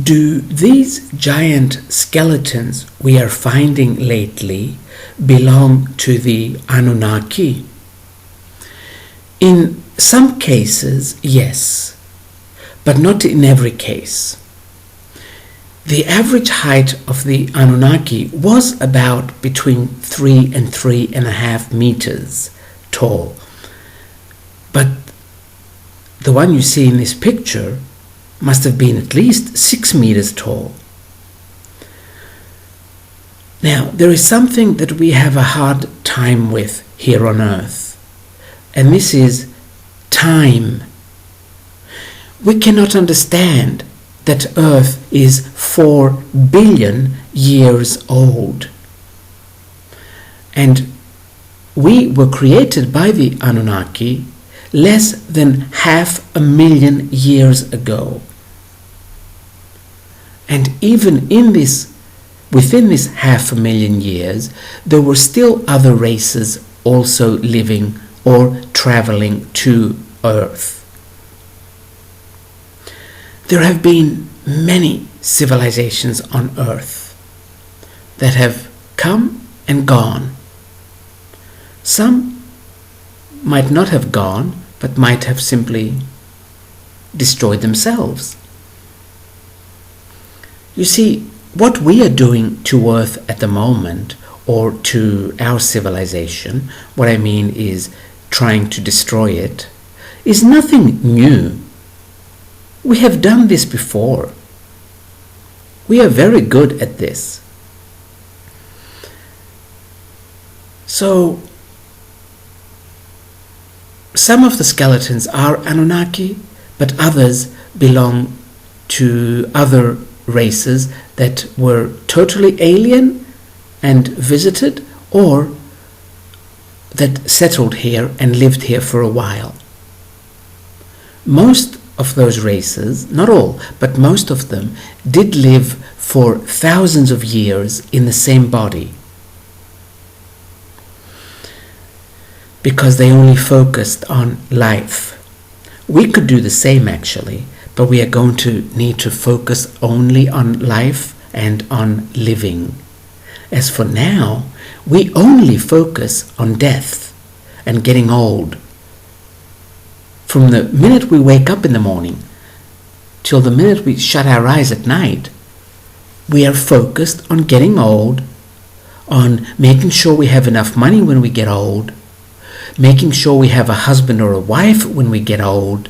Do these giant skeletons we are finding lately belong to the Anunnaki? In some cases, yes, but not in every case. The average height of the Anunnaki was about between 3 and 3.5 meters tall. But the one you see in this picture must have been at least 6 meters tall. Now, there is something that we have a hard time with here on Earth, and this is time. We cannot understand that Earth is 4 billion years old. And we were created by the Anunnaki less than 500,000 years ago. And even within this 500,000 years, there were still other races also living or traveling to Earth. There have been many civilizations on Earth that have come and gone. Some might not have gone, but might have simply destroyed themselves. You see, what we are doing to Earth at the moment, or to our civilization, what I mean is trying to destroy it, is nothing new. We have done this before. We are very good at this. So, some of the skeletons are Anunnaki, but others belong to other races that were totally alien and visited, or that settled here and lived here for a while. Most of those races, not all, but most of them, did live for thousands of years in the same body, because they only focused on life. We could do the same actually, but we are going to need to focus only on life and on living. As for now, we only focus on death and getting old. From the minute we wake up in the morning till the minute we shut our eyes at night, we are focused on getting old, on making sure we have enough money when we get old, making sure we have a husband or a wife when we get old,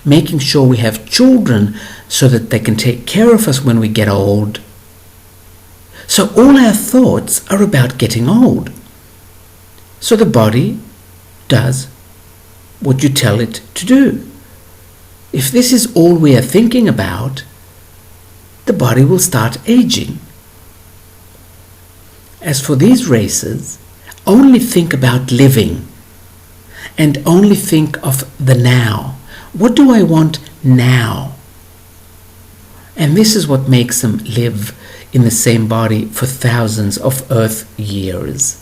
making sure we have children so that they can take care of us when we get old. So all our thoughts are about getting old. So the body does what you tell it to do. If this is all we are thinking about, the body will start aging. As for these races, only think about living and only think of the now. What do I want now? And this is what makes them live in the same body for thousands of Earth years.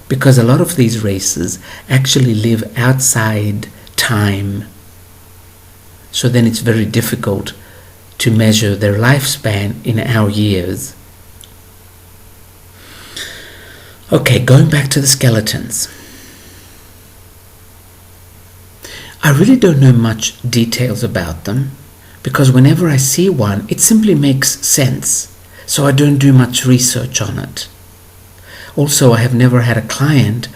Because a lot of these races actually live outside time. So then it's very difficult to measure their lifespan in our years. Okay, going back to the skeletons. I really don't know much details about them, because whenever I see one, it simply makes sense, so I don't do much research on it. Also, I have never had a client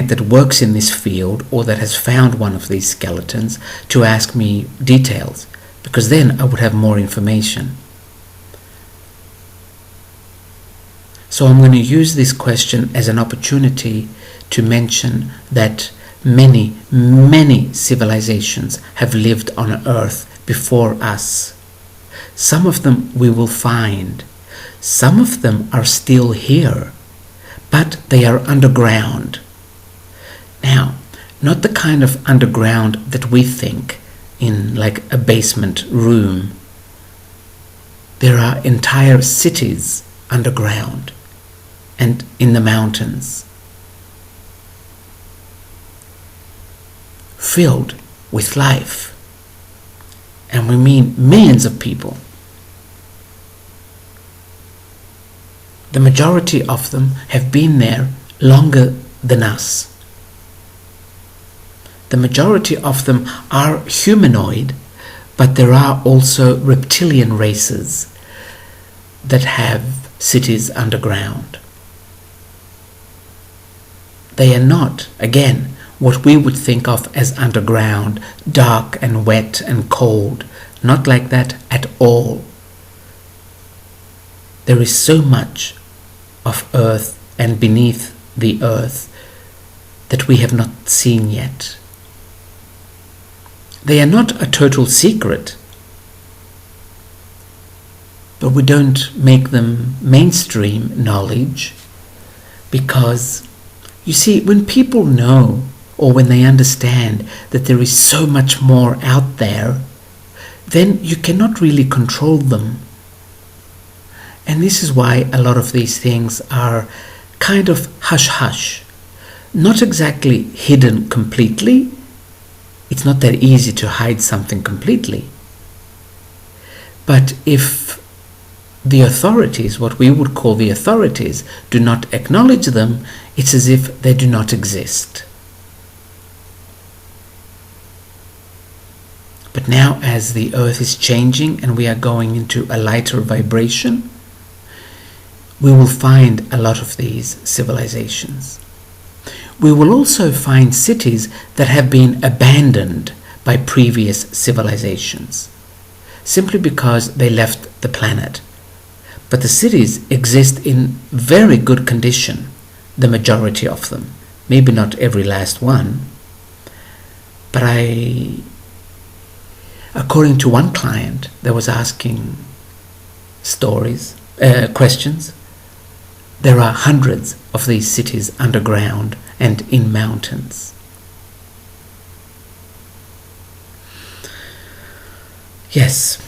that works in this field or that has found one of these skeletons to ask me details, because then I would have more information. So I'm going to use this question as an opportunity to mention that many, many civilizations have lived on Earth before us. Some of them we will find. Some of them are still here, but they are underground. Now, not the kind of underground that we think in like a basement room. There are entire cities underground and in the mountains, filled with life. and we mean millions of people. The majority of them have been there longer than us. The majority of them are humanoid, but there are also reptilian races that have cities underground. They are not, again, what we would think of as underground, dark and wet and cold. Not like that at all. There is so much of earth and beneath the earth that we have not seen yet. They are not a total secret, but we don't make them mainstream knowledge because, you see, when people know or when they understand that there is so much more out there, then you cannot really control them. And this is why a lot of these things are kind of hush-hush. Not exactly hidden completely. It's not that easy to hide something completely. But if the authorities, what we would call the authorities, do not acknowledge them, it's as if they do not exist. But now, as the earth is changing and we are going into a lighter vibration, we will find a lot of these civilizations. We will also find cities that have been abandoned by previous civilizations, simply because they left the planet. But the cities exist in very good condition, the majority of them. Maybe not every last one, but according to one client that was asking questions, there are hundreds of these cities underground and in mountains. Yes,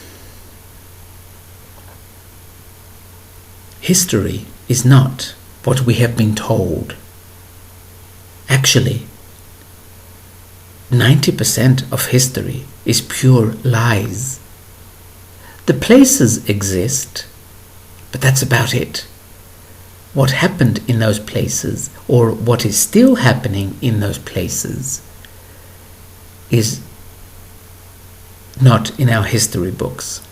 history is not what we have been told. Actually, 90% of history is pure lies. The places exist, but that's about it. What happened in those places, or what is still happening in those places, is not in our history books.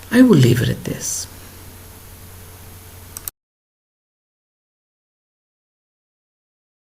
I will leave it at this.